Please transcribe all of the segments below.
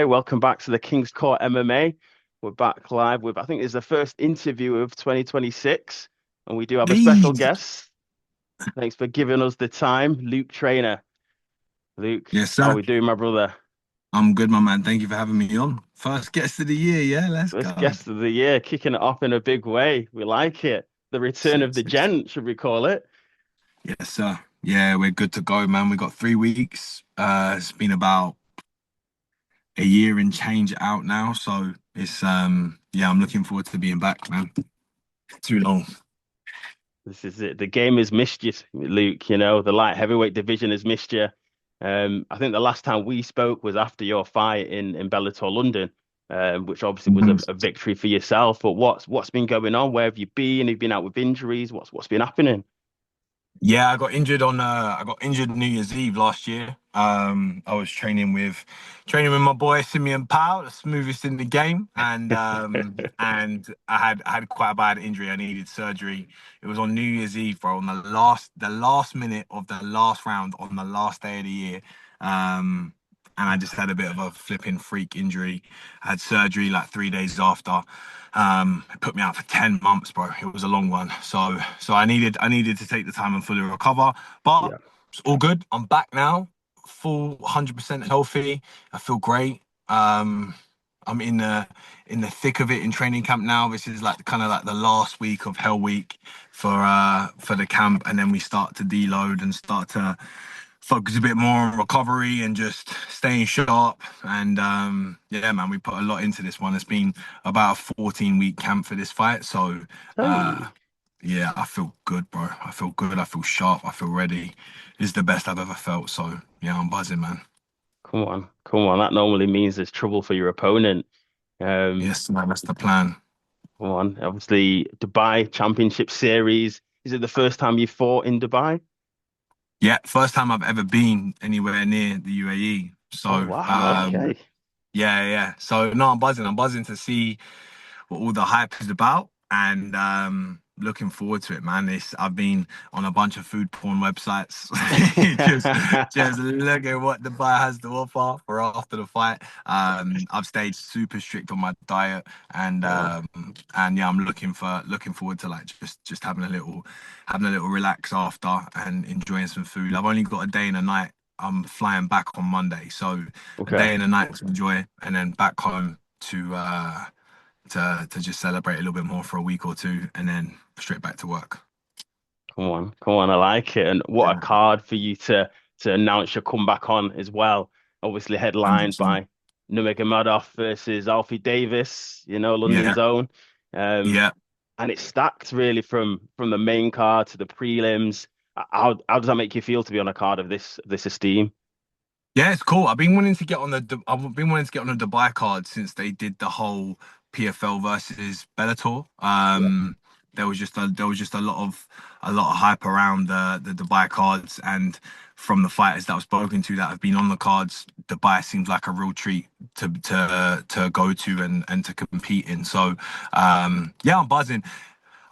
Hey, welcome back to the King's Court MMA. We're back live with, I think it's the first interview of 2026, and we do have a special Hey, guest. Thanks for giving us the time, Luke Trainer. Luke, yes, how sir. we doing, my brother? I'm good, my man. Thank you for having me on. First guest of the year, yeah, let's First go. guest of the year, kicking it off in a big way. We like it. The return Sick, of the sick, sick. gent, should we call it? Yes, sir. Yeah, we're good to go, man. We got 3 weeks. It's been about a year and change out now, so it's yeah, I'm looking forward to being back, man. Too long. This is it. The game has missed you, Luke. You know, the light heavyweight division has missed you. I think the last time we spoke was after your fight in Bellator London, which obviously was a victory for yourself. But what's been going on? Where have you been? Have you been out with injuries? What's been happening? Yeah, I got injured New Year's Eve last year. I was training with my boy Simeon Powell, the smoothest in the game, and I had quite a bad injury. I needed surgery. It was on New Year's Eve, bro, on the last minute of the last round on the last day of the year. And I just had a bit of a flipping freak injury. I had surgery like 3 days after. It put me out for 10 months, bro. It was a long one. So I needed to take the time and fully recover. But Yeah. it's all good. I'm back now, full 100% healthy. I feel great. I'm in the thick of it in training camp now. This is like kind of like the last week of Hell Week for the camp, and then we start to deload and start to focus a bit more on recovery and just staying sharp. And yeah, man, we put a lot into this one. It's been about a 14-week camp for this fight. So uh, Hey, yeah, I feel good, bro. I feel good. I feel sharp. I feel ready. This is the best I've ever felt. So yeah, I'm buzzing, man. come on, come on. That normally means there's trouble for your opponent. Um, Yes, man, that's the plan. Come on. Obviously, Dubai Championship Series. Is it the first time you fought in Dubai? Yeah, first time I've ever been anywhere near the UAE. Oh So wow, okay. yeah, yeah. So no, I'm buzzing. I'm buzzing to see what all the hype is about, and looking forward to it, man. I've been on a bunch of food porn websites, just look at what Dubai has to offer for after the fight. I've stayed super strict on my diet, Wow. and yeah, I'm looking forward to like just having a little relax after and enjoying some food. I've only got a day and a night. I'm flying back on Monday, so a Okay. day and a night to enjoy, and then back home to just celebrate a little bit more for a week or two, and then straight back to work. Come on. Come on. I like it. And what a Yeah, card for you to announce your comeback on as well. Obviously headlined 100%. by Nurmagomedov versus Alfie Davis, you know, Yeah, London's own. Um, yeah, and it's stacked really from the main card to the prelims. How does that make you feel to be on a card of this esteem? yeah. It's cool. I've been wanting to get on the Dubai card since they did the whole PFL versus Bellator. Yeah. There was just a lot of hype around the Dubai cards, and from the fighters that I've spoken to that have been on the cards, Dubai seems like a real treat to go to and to compete in. So yeah, I'm buzzing.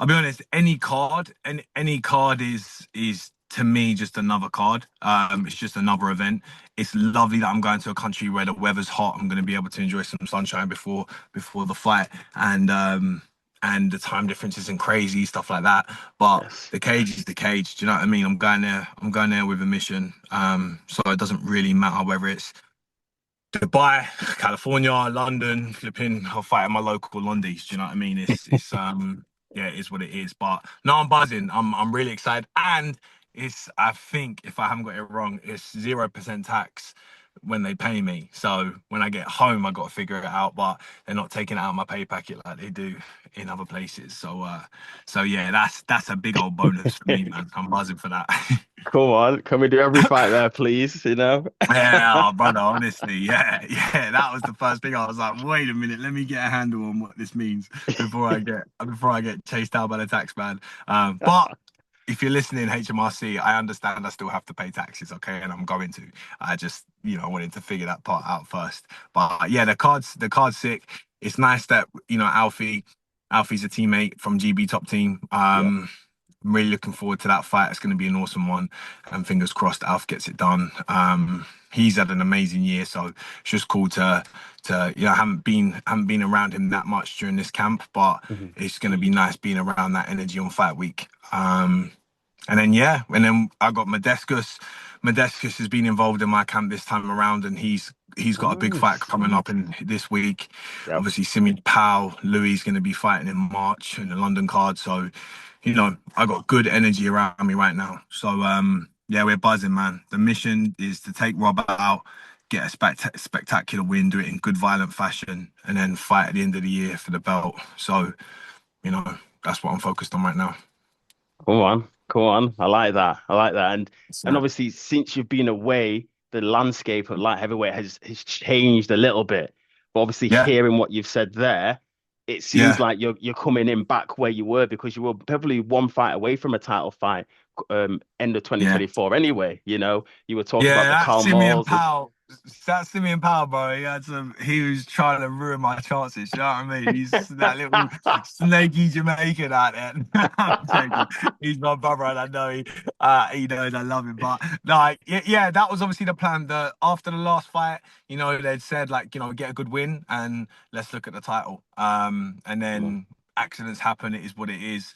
I'll be honest, any card is to me just another card. It's just another event. It's lovely that I'm going to a country where the weather's hot. I'm going to be able to enjoy some sunshine before the fight, and the time difference isn't crazy, stuff like that. But Yes. the cage is the cage. Do you know what I mean? I'm going there. I'm going there with a mission. So it doesn't really matter whether it's Dubai, California, London, flipping, I'll fight at my local Londies. Do you know what I mean? It's yeah, it is what it is. But no, I'm buzzing. I'm really excited. And I think if I haven't got it wrong, it's 0% tax when they pay me. So when I get home, I got to figure it out. But they're not taking it out of my pay packet like they do in other places. So yeah, that's a big old bonus for me, man. I'm buzzing for that. Come on, can we do every fight there, please? You know? Yeah, oh, brother, honestly, yeah, yeah, that was the first thing. I was like, wait a minute, let me get a handle on what this means before I get chased out by the tax man. But if you're listening, HMRC, I understand I still have to pay taxes, okay, and I'm going to. I just, wanted to figure that part out first. But yeah, the card's sick. It's nice that Alfie's a teammate from GB Top Team. Yeah. I'm really looking forward to that fight. It's going to be an awesome one, and fingers crossed Alf gets it done. He's had an amazing year, so it's just cool to I haven't been around him that much during this camp, but Mhm. it's going to be nice being around that energy on fight week. And then yeah, and then I got Modescus. Modescus has been involved in my camp this time around, and he's got a big fight Nice. coming up in this week. Yep. Obviously, Simi Powell, Louis is going to be fighting in March in the London card. So, I got good energy around me right now. So, yeah, we're buzzing, man. The mission is to take Rob out, get a spectacular win, do it in good, violent fashion, and then fight at the end of the year for the belt. So, that's what I'm focused on right now. Come on, come on. I like that. I like that. And So, obviously, since you've been away, the landscape of light heavyweight has changed a little bit. But obviously, yeah, hearing what you've said there, it seems yeah, like you're coming in back where you were because you were probably one fight away from a title fight, end of yeah. 2024. Anyway, you were talking about Yeah, the that's Karl Simeon Moores. Powell. That's Simeon Powell, bro. He was trying to ruin my chances. You know what I mean? He's that little snaky Jamaican out there. I'm joking. He's my brother, and I know he knows I love him. But like, yeah, that was obviously the plan. After the last fight, they'd said like, get a good win and let's look at the title. And Come on, then accidents happen. It is what it is.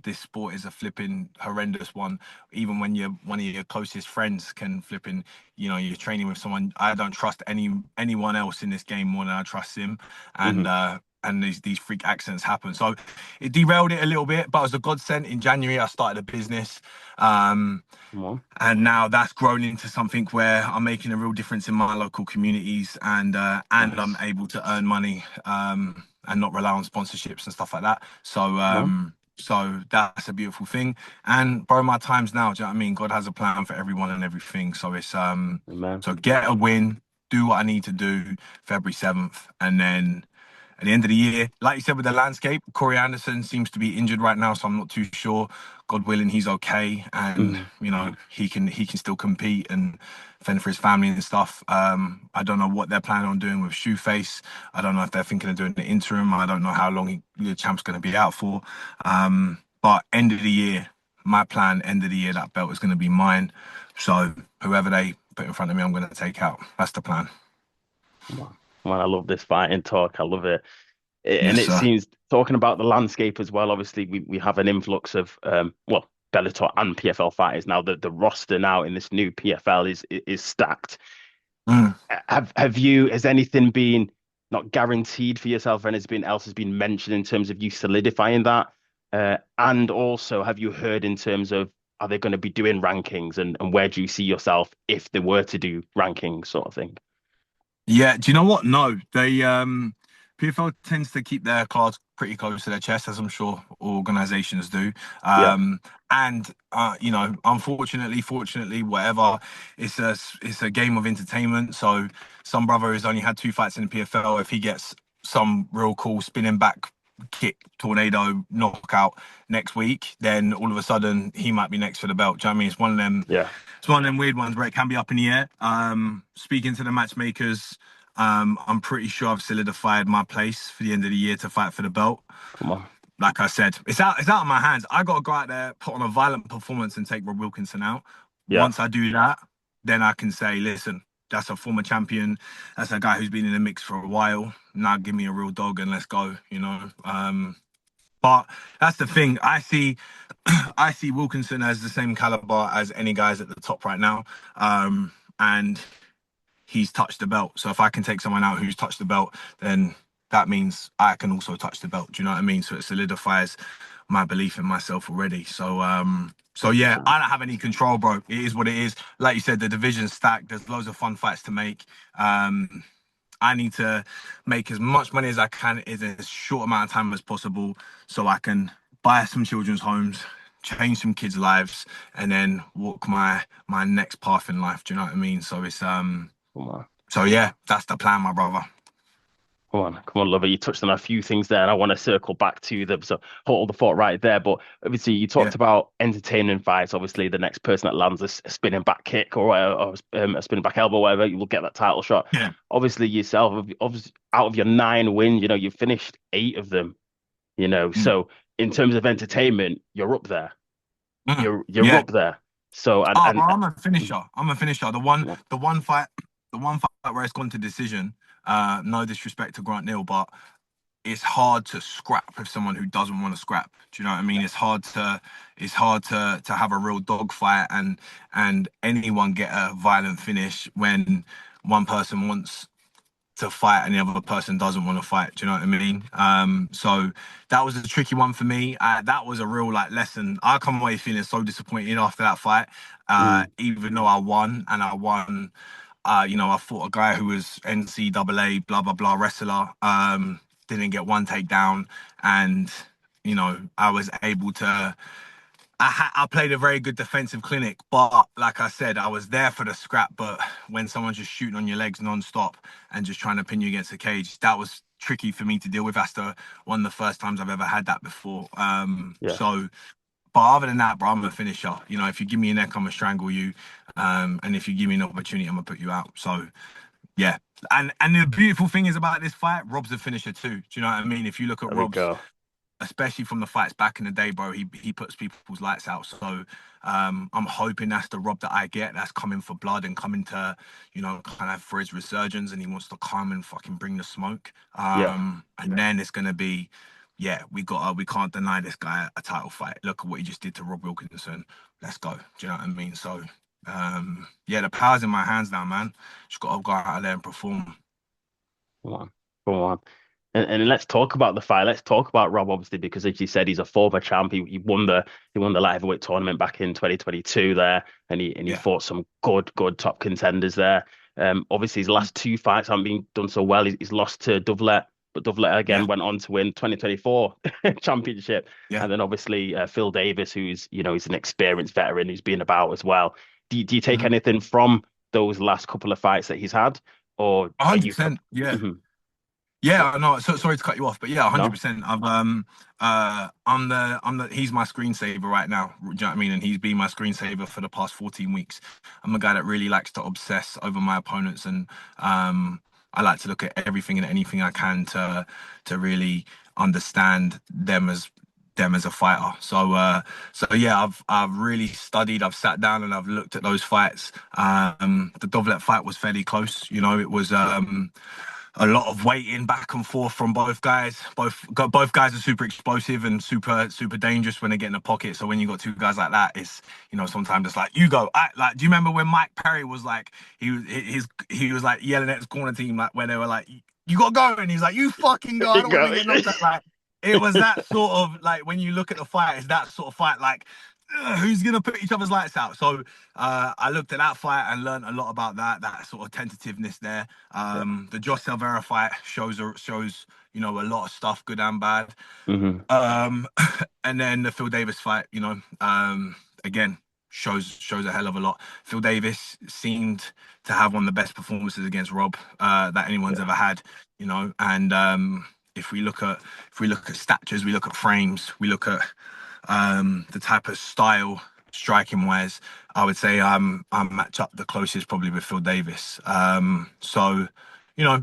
This sport is a flipping horrendous one. Even when you're one of your closest friends can flipping, you're training with someone. I don't trust anyone else in this game more than I trust him. And hmm uh and these freak accidents happen. So it derailed it a little bit, but it was a godsend. In January, I started a business. Um, come on, and now that's grown into something where I'm making a real difference in my local communities, and I'm nice. able to earn money, and not rely on sponsorships and stuff like that. So Come on, so that's a beautiful thing. And bro, my time's now. Do you know what I mean? God has a plan for everyone and everything. So man. so get a win, do what I need to do February 7th, and then at the end of the year, like you said, with the landscape, Corey Anderson seems to be injured right now, so I'm not too sure. God willing, he's okay, and Mhm. he can still compete and fend for his family and stuff. I don't know what they're planning on doing with Shoeface. I don't know if they're thinking of doing the interim. I don't know how long the champ's going to be out for. But end of the year, my plan, end of the year, that belt is going to be mine. So whoever they put in front of me, I'm going to take out. That's the plan. Come on. Come on, I love this fighting talk. I love it. And Yes, it sir. seems talking about the landscape as well. Obviously, we have an influx of Bellator and PFL fighters now. The roster now in this new PFL is stacked. Mm. Has anything been not guaranteed for yourself, and has been mentioned in terms of you solidifying that? And also, have you heard in terms of are they going to be doing rankings, and where do you see yourself if they were to do rankings, sort of thing? Yeah, do you know what? No, PFL tends to keep their cards pretty close to their chest, as I'm sure organizations do. Yeah, And unfortunately, fortunately, whatever, it's a game of entertainment. So some brother who's only had two fights in the PFL, if he gets some real cool spinning back kick tornado knockout next week, then all of a sudden he might be next for the belt. Do you know what I mean? yeah, It's one of them weird ones where it can be up in the air. Speaking to the matchmakers, I'm pretty sure I've solidified my place for the end of the year to fight for the belt. come on, Like I said, it's out of my hands. I got to go out there, put on a violent performance, and take Rob Wilkinson out. yeah, Once I do that, then I can say, listen, that's a former champion. That's a guy who's been in the mix for a while. Now give me a real dog and let's go. But that's the thing. I see Wilkinson as the same caliber as any guys at the top right now. And he's touched the belt. So if I can take someone out who's touched the belt, then that means I can also touch the belt. Do you know what I mean? So it solidifies my belief in myself already. So yeah, 100%. I don't have any control, bro. It is what it is. Like you said, the division's stacked. There's loads of fun fights to make. I need to make as much money as I can in as short amount of time as possible so I can buy some children's homes, change some kids' lives, and then walk my next path in life. Do you know what I mean? Come on. So yeah, that's the plan, my brother. Come on, lover. You touched on a few things there, and I want to circle back to them. So hold the thought right there. But obviously, you Yeah, talked about entertaining fights. Obviously, the next person that lands a spinning back kick or a spinning back elbow, whatever, you will get that title shot. yeah, Obviously, yourself, obviously, out of your 9 wins, you've finished 8 of them. mm, So in terms of entertainment, you're up there. Mm, You're yeah. up there. So Oh, bro, I'm a mm, finisher. I'm a finisher. yeah, The one fight where it's gone to decision. No disrespect to Grant Neal, but it's hard to scrap with someone who doesn't want to scrap. Do you know what I mean? yeah, It's hard to have a real dogfight and anyone get a violent finish when one person wants to fight and the other person doesn't want to fight. Do you know what I mean? So that was a tricky one for me. That was a real like lesson. I come away feeling so disappointed after that fight. mm, Even though I won. I fought a guy who was NCAA blah blah blah wrestler. Didn't get one takedown, and I was able to. I played a very good defensive clinic, but like I said, I was there for the scrap. But when someone's just shooting on your legs non-stop and just trying to pin you against the cage, that was tricky for me to deal with. That's one of the first times I've ever had that before. yeah, But other than that, bro, I'm a finisher. If you give me a neck, I'm gonna strangle you. And if you give me an opportunity, I'm gonna put you out. So yeah. And the beautiful thing is about this fight, Rob's a finisher too. Do you know what I mean? If you look at there we Rob's, go. especially from the fights back in the day, bro, he puts people's lights out. So I'm hoping that's the Rob that I get. That's coming for blood and coming to, kind of for his resurgence, and he wants to come and fucking bring the smoke. Yeah, And then it's gonna be, yeah, we can't deny this guy a title fight. Look at what he just did to Rob Wilkinson. Let's go. Do you know what I mean? So yeah, the power's in my hands now, man. Just gotta go out there and perform. come on, come on. And let's talk about the fight. Let's talk about Rob, obviously, because as you said, he's a former champ. He won the light heavyweight tournament back in 2022 there, and he Yeah. fought some good top contenders there. Obviously his last two fights haven't been done so well. He's lost to Dovelet, but Dovelet Yeah. again went on to win 2024 championship. Yeah. And then obviously Phil Davis, he's an experienced veteran who's been about as well. Do you take Mhm. anything from those last couple of fights that he's had, or are you? 100%. Yeah. Mhm. Yeah, no, so sorry to cut you off, but yeah, No? 100%. He's my screensaver right now. Do you know what I mean? And he's been my screensaver for the past 14 weeks. I'm a guy that really likes to obsess over my opponents, and I like to look at everything and anything I can to really understand them as a fighter. So yeah, I've really studied. I've sat down and I've looked at those fights. The Dovlet fight was fairly close. It was a lot of waiting back and forth from both guys. Both guys are super explosive and super dangerous when they get in the pocket. So when you got two guys like that, it's sometimes it's like you go. Like, do you remember when Mike Perry was like he was like yelling at his corner team like when they were like you got to go and he's like you fucking go. I You don't want go. to get knocked out. Like it was that sort of like when you look at the fight, it's that sort of fight like. Who's gonna put each other's lights out? So I looked at that fight and learned a lot about that sort of tentativeness there. Yeah. The Josh Silveira fight shows a lot of stuff, good and bad. Hmm. Um, and then the Phil Davis fight, again shows a hell of a lot. Phil Davis seemed to have one of the best performances against Rob that anyone's Yeah. ever had, and if we look at statures, we look at frames, we look at the type of style striking wise, I would say I'm match up the closest probably with Phil Davis. So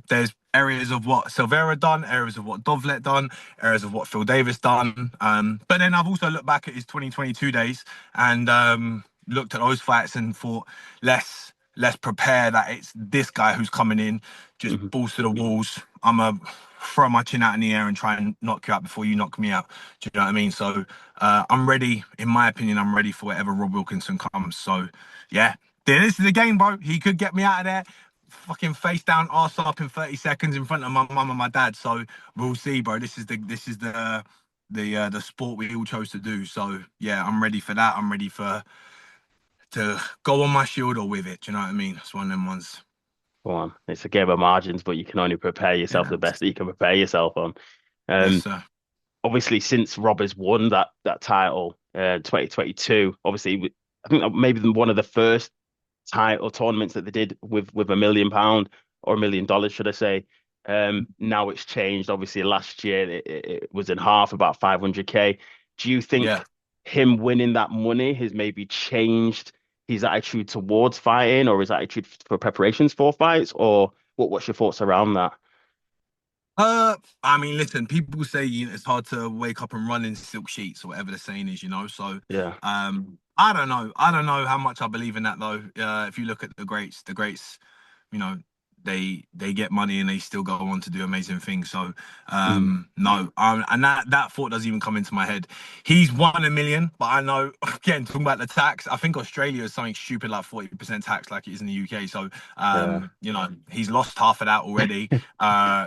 there's areas of what Silveira done, areas of what Dovlet done, areas of what Phil Davis done. But then I've also looked back at his 2022 days and looked at those fights and thought let's prepare that it's this guy who's coming in, just Hmm. balls to the walls. I'm a throw my chin out in the air and try and knock you out before you knock me out. Do you know what I mean? So I'm ready. In my opinion, I'm ready for whatever Rob Wilkinson comes. So yeah, this is the game, bro. He could get me out of there, fucking face down, arse up in 30 seconds in front of my mum and my dad. So we'll see, bro. This is the sport we all chose to do. So yeah, I'm ready for that. I'm ready for to go on my shield or with it. Do you know what I mean? It's one of them ones. Go on. It's a game of margins, but you can only prepare yourself Yeah. the best that you can prepare yourself on. Yes, Um, sir. Obviously, since Rob has won that title, 2022, obviously, I think that maybe one of the first title tournaments that they did with £1 million or $1 million, should I say. Now it's changed. Obviously, last year it was in half, about 500K. Do you Yeah. think him winning that money has maybe changed his attitude towards fighting or his attitude for preparations for fights? Or what's your thoughts around that? I mean, listen, people say it's hard to wake up and run in silk sheets or whatever the saying is, you know. So, Yeah, I don't know. I don't know how much I believe in that though. If you look at the greats, you know, they get money and they still go on to do amazing things. So, mm, no, and that thought doesn't even come into my head. He's won a million, but I know again talking about the tax. I think Australia is something stupid like 40% tax, like it is in the UK. So, yeah, you know, he's lost half of that already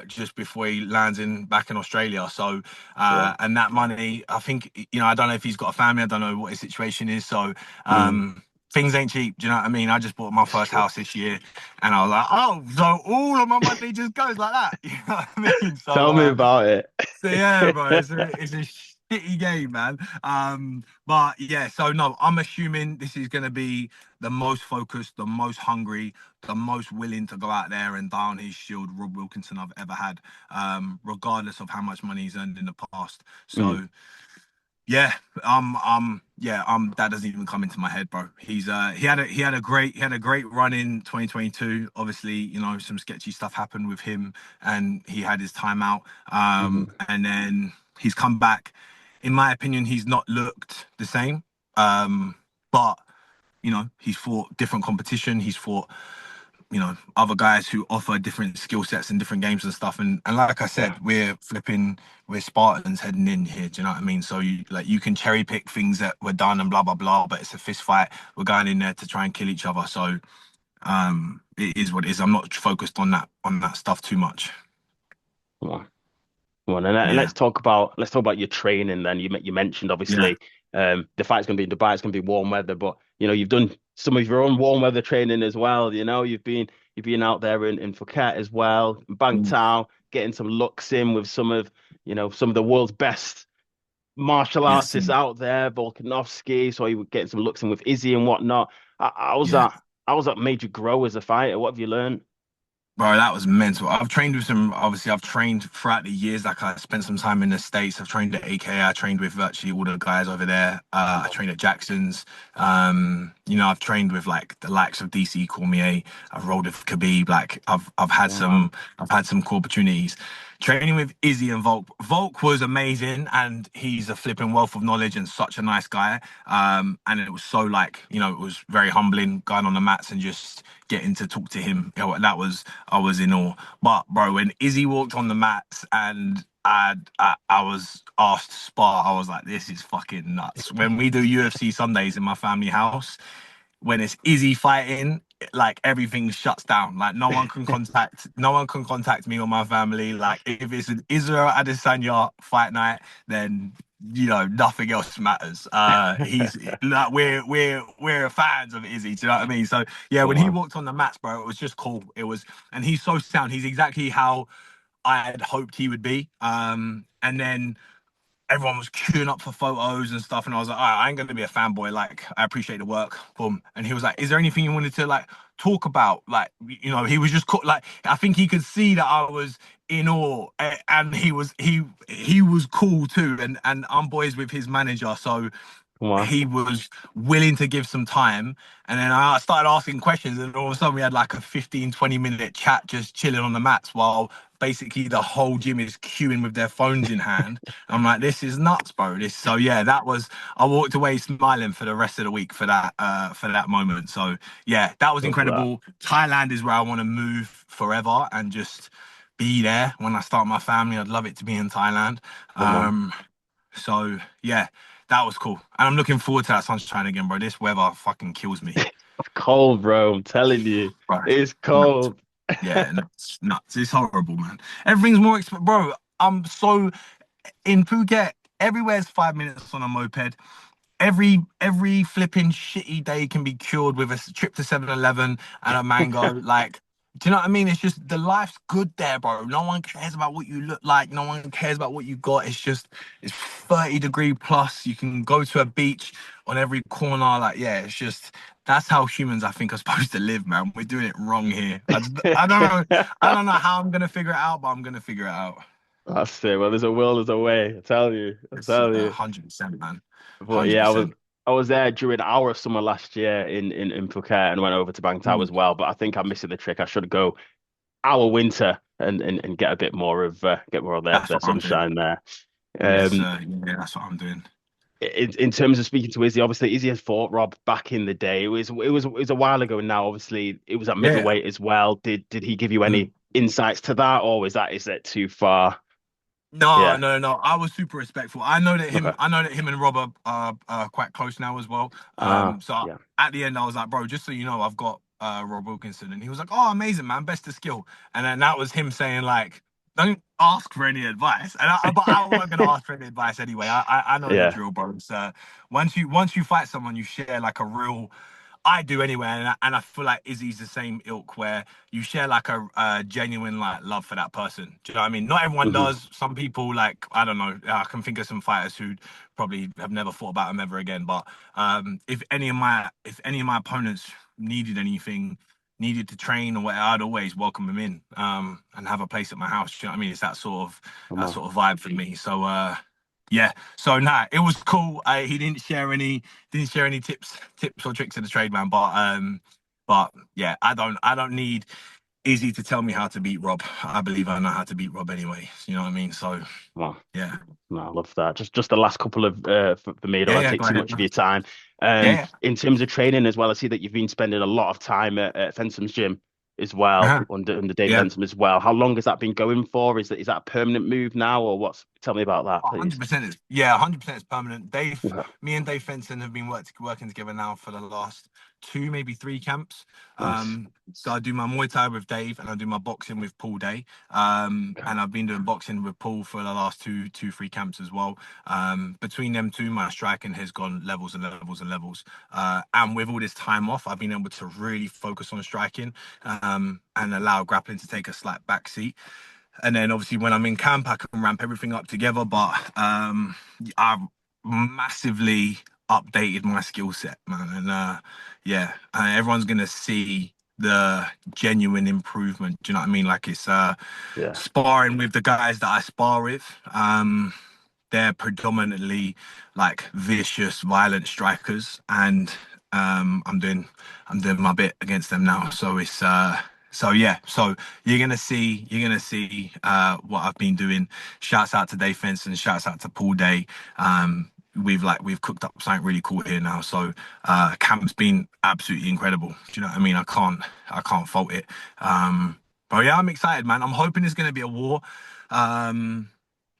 just before he lands in back in Australia. So, yeah, and that money, I think, you know, I don't know if he's got a family, I don't know what his situation is. So, mm, things ain't cheap. Do you know what I mean? I just bought my it's first true. house this year, and I was like, oh, so all of my money just goes like that. You know what I mean? Tell me about it. So yeah, bro, it's a shitty game, man. But yeah, so no, I'm assuming this is gonna be the most focused, the most hungry, the most willing to go out there and die on his shield Rob Wilkinson I've ever had, regardless of how much money he's earned in the past. Mm, So yeah, yeah, that doesn't even come into my head, bro. He had a great run in 2022. Obviously, you know, some sketchy stuff happened with him, and he had his time out. mhm, And then he's come back. In my opinion, he's not looked the same. But you know, he's fought different competition. He's fought, you know, other guys who offer different skill sets and different games and stuff. And like I yeah, said, we're Spartans heading in here. Do you know what I mean? So you can cherry pick things that were done and blah blah blah, but it's a fist fight. We're going in there to try and kill each other. So it is what it is. I'm not focused on that stuff too much. come on. Come on, and Yeah, let's talk about your training. Then you mentioned yeah, obviously the fight's going to be in Dubai. It's going to be warm weather, but you know you've done some of your own warm weather training as well. You know you've been out there in Phuket as well, mm, Bangtao, getting some looks in with some of some of the world's best martial yes, artists out there, Volkanovski. So you were getting some looks in with Izzy and whatnot. How was yeah. that? How was that made you grow as a fighter? What have you learned? Bro, that was mental. I've trained with some, obviously, I've trained throughout the years. Like, I spent some time in the States. I've trained at AK. I trained with virtually all the guys over there. I trained at Jackson's. You know, I've trained with like the likes of DC Cormier. I've rolled with Khabib. Like, Wow. I've had some cool opportunities. Training with Izzy and Volk. Volk was amazing, and he's a flipping wealth of knowledge and such a nice guy. And it was so like, you know, it was very humbling going on the mats and just getting to talk to him. You know, that was I was in awe. But bro, when Izzy walked on the mats and I was asked to spar, I was like, this is fucking nuts. When we do UFC Sundays in my family house, when it's Izzy fighting, like everything shuts down. Like no one can contact me or my family. Like if it's an Israel Adesanya fight night, then you know nothing else matters. He's like we're fans of Izzy. Do you know what I mean? So yeah, when he Wow. walked on the mats, bro, it was just cool. It was, and he's so sound. He's exactly how I had hoped he would be. And then everyone was queuing up for photos and stuff, and I was like, all right, I ain't gonna be a fanboy. Like, I appreciate the work. Boom. And he was like, is there anything you wanted to like talk about? Like, you know, he was just like, I think he could see that I was in awe, and he was cool too. And I'm boys with his manager, so Wow. he was willing to give some time. And then I started asking questions, and all of a sudden we had like a 15-20 minute chat just chilling on the mats while basically the whole gym is queuing with their phones in hand. I'm like, this is nuts, bro. This so yeah, that was I walked away smiling for the rest of the week for that moment. So yeah, that was Love that. incredible. Thailand is where I want to move forever and just be there when I start my family. I'd love it to be in Thailand. Come on. Um, so yeah, that was cool. And I'm looking forward to that sunshine again, bro. This weather fucking kills me. It's cold, bro. I'm telling you. Bro, It's nuts. cold. Yeah, nuts, nuts. It's horrible, man. Everything's more expensive, bro. I'm so in Phuket. Everywhere's 5 minutes on a moped. Every flipping shitty day can be cured with a trip to 7-Eleven and a mango. Like, do you know what I mean? It's just the life's good there, bro. No one cares about what you look like. No one cares about what you got. It's 30-degree plus. You can go to a beach on every corner. Like, yeah, it's just that's how humans I think are supposed to live, man. We're doing it wrong here. I don't know. I don't know how I'm gonna figure it out, but I'm gonna figure it out. That's it. Well, there's a will, there's a way. I tell you. I It's tell you. 100%, man. But yeah, 100%. I was there during our summer last year in Phuket and went over to Bangtao as well. But I think I'm missing the trick. I should go our winter and get more of That's their what I'm doing. sunshine there. Yes, Um, sir. Yeah, that's what I'm doing. in terms of speaking to Izzy, obviously Izzy has fought Rob back in the day. It was a while ago now. Obviously, it was at Yeah. middleweight as well. Did he give you Mm. any insights to that, or is that too far? No, Yeah. no, no. I was super respectful. Okay. I know that him and Rob are quite close now as well. Ah, So yeah. at the end, I was like, bro, just so you know, I've got Rob Wilkinson, and he was like, oh, amazing, man, best of skill. And then that was him saying like, don't ask for any advice. But I wasn't gonna ask for any advice anyway. I know the Yeah. drill, bro. So once you fight someone, you share like a real I do anyway, and I feel like Izzy's the same ilk where you share like a genuine like love for that person. Do you know what I mean? Not everyone Hmm. does. Some people like I don't know. I can think of some fighters who probably have never thought about them ever again. But if any of my opponents needed anything, needed to train or whatever, I'd always welcome them in and have a place at my house. Do you know what I mean? It's Come that on. sort of vibe for me. So yeah. So nah, it was cool. He didn't share any tips or tricks of the trade, man. But yeah, I don't need Izzy to tell me how to beat Rob. I believe I know how to beat Rob anyway. You know what I mean? So Come on. yeah, No, I love that. Just the last couple of for me, I don't yeah, want to yeah. take Go too ahead. much of your time. Yeah, yeah. In terms of training as well, I see that you've been spending a lot of time at Fensom's gym as well, Uh-huh. under Dave Yeah. Fensom as well. How long has that been going for? Is that a permanent move now, or what's? Tell me about that, please. 100% is yeah, 100% is permanent. Okay. Me and Dave Fenton have been working together now for the last two, maybe three camps. Nice. So I do my Muay Thai with Dave and I do my boxing with Paul Day. Okay. And I've been doing boxing with Paul for the last three camps as well. Between them two, my striking has gone levels and levels and levels. And with all this time off, I've been able to really focus on striking, and allow grappling to take a slight backseat. And then obviously when I'm in camp, I can ramp everything up together. But I've massively updated my skill set, man. And yeah, everyone's gonna see the genuine improvement. Do you know what I mean? Like it's Yeah. sparring with the guys that I spar with. They're predominantly like vicious, violent strikers, and I'm doing my bit against them now. So it's so yeah, so you're gonna see what I've been doing. Shouts out to Dave Fenson, shouts out to Paul Day. We've cooked up something really cool here now. So camp's been absolutely incredible. Do you know what I mean? I can't fault it. But yeah, I'm excited, man. I'm hoping it's gonna be a war. Um,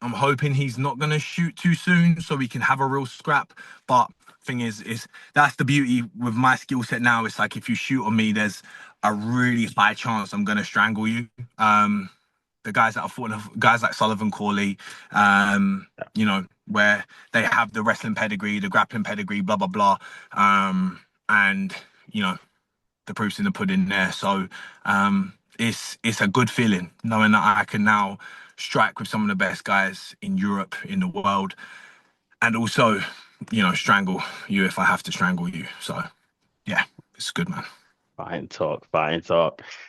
I'm hoping he's not gonna shoot too soon so we can have a real scrap. But thing is that's the beauty with my skill set now. It's like if you shoot on me, there's a really high chance I'm gonna strangle you. The guys that are fought, guys like Sullivan Corley, you know, where they have the wrestling pedigree, the grappling pedigree, blah blah blah, and you know the proof's in the pudding there. So it's a good feeling knowing that I can now strike with some of the best guys in Europe, in the world, and also, you know, strangle you if I have to strangle you. So yeah, it's good, man. Fight and talk.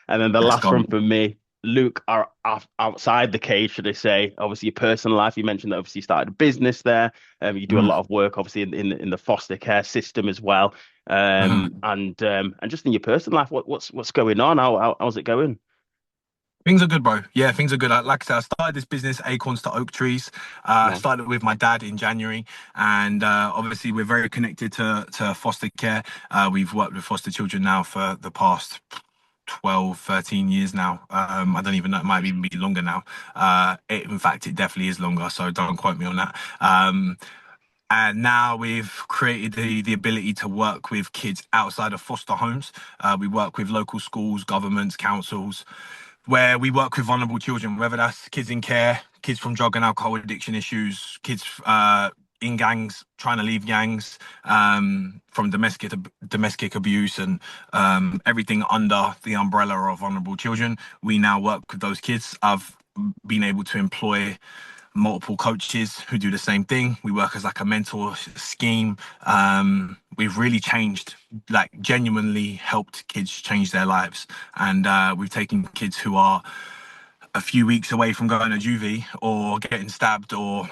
And then the Let's last go. one for me, Luke, are outside the cage, should I say? Obviously, your personal life. You mentioned that obviously you started a business there. You do a Mhm, lot of work, obviously, in the foster care system as well. mhm. And just in your personal life, what's going on? How's it going? Things are good, bro. Yeah, things are good. Like I said, I started this business, Acorns to Oak Trees. Come I on. started with my dad in January, and obviously we're very connected to foster care. We've worked with foster children now for the past 12, 13 years now. I don't even know, it might even be longer now. In fact, it definitely is longer, so don't quote me on that. And now we've created the ability to work with kids outside of foster homes. We work with local schools, governments, councils, where we work with vulnerable children, whether that's kids in care, kids from drug and alcohol addiction issues, kids in gangs, trying to leave gangs, from domestic abuse, and everything under the umbrella of vulnerable children. We now work with those kids. I've been able to employ multiple coaches who do the same thing. We work as like a mentor scheme. We've really changed, like genuinely helped kids change their lives. And we've taken kids who are a few weeks away from going to juvie or getting stabbed or,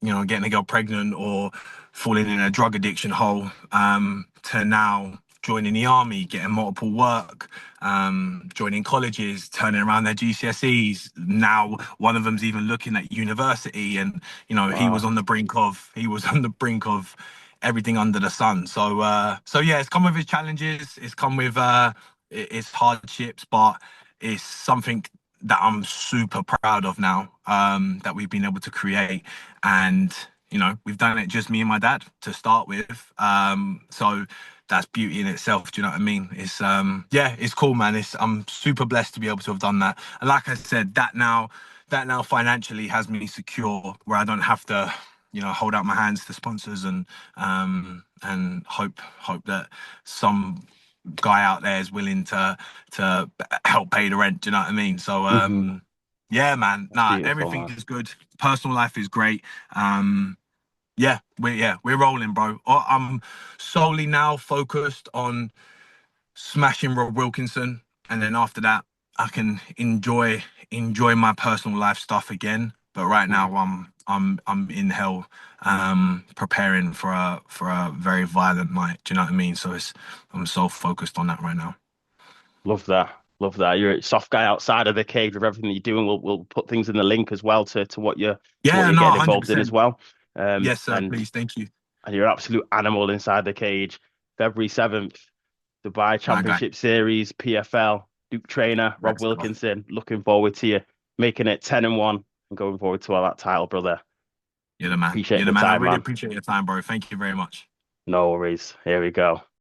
you know, getting a girl pregnant or falling in a drug addiction hole, to now joining the army, getting multiple work, joining colleges, turning around their GCSEs. Now one of them's even looking at university, and he was Wow. on the brink of everything under the sun. So yeah, it's come with its challenges. It's come with its hardships, but it's something that I'm super proud of now, that we've been able to create. And we've done it just me and my dad to start with. So that's beauty in itself. Do you know what I mean? It's yeah, it's cool, man. I'm super blessed to be able to have done that. And like I said, that now financially has me secure, where I don't have to, hold out my hands to sponsors and hope that some guy out there is willing to help pay the rent. Do you know what I mean? So Hmm. yeah, man. That's Nah, beautiful, everything man. is good. Personal life is great. Yeah, we're rolling, bro. I'm solely now focused on smashing Rob Wilkinson, and then after that, I can enjoy my personal life stuff again. But right Mm. now, I'm in hell, preparing for a very violent night. Do you know what I mean? So I'm so focused on that right now. Love that. Love that. You're a soft guy outside of the cage with everything you're doing. We'll put things in the link as well to what Yeah, you're no, getting involved in as 100%. well. Yes, sir. And Please, thank you, you're an absolute animal inside the cage. February 7th, Dubai my guy. Championship Series, PFL, Duke trainer, Rob Let's go. Wilkinson. Looking forward to you making it 10-1 and going forward to all that title, brother. You're the man. Appreciate You're the the man. I time, really man. appreciate your time, bro. Thank you very much. No worries. Here we go.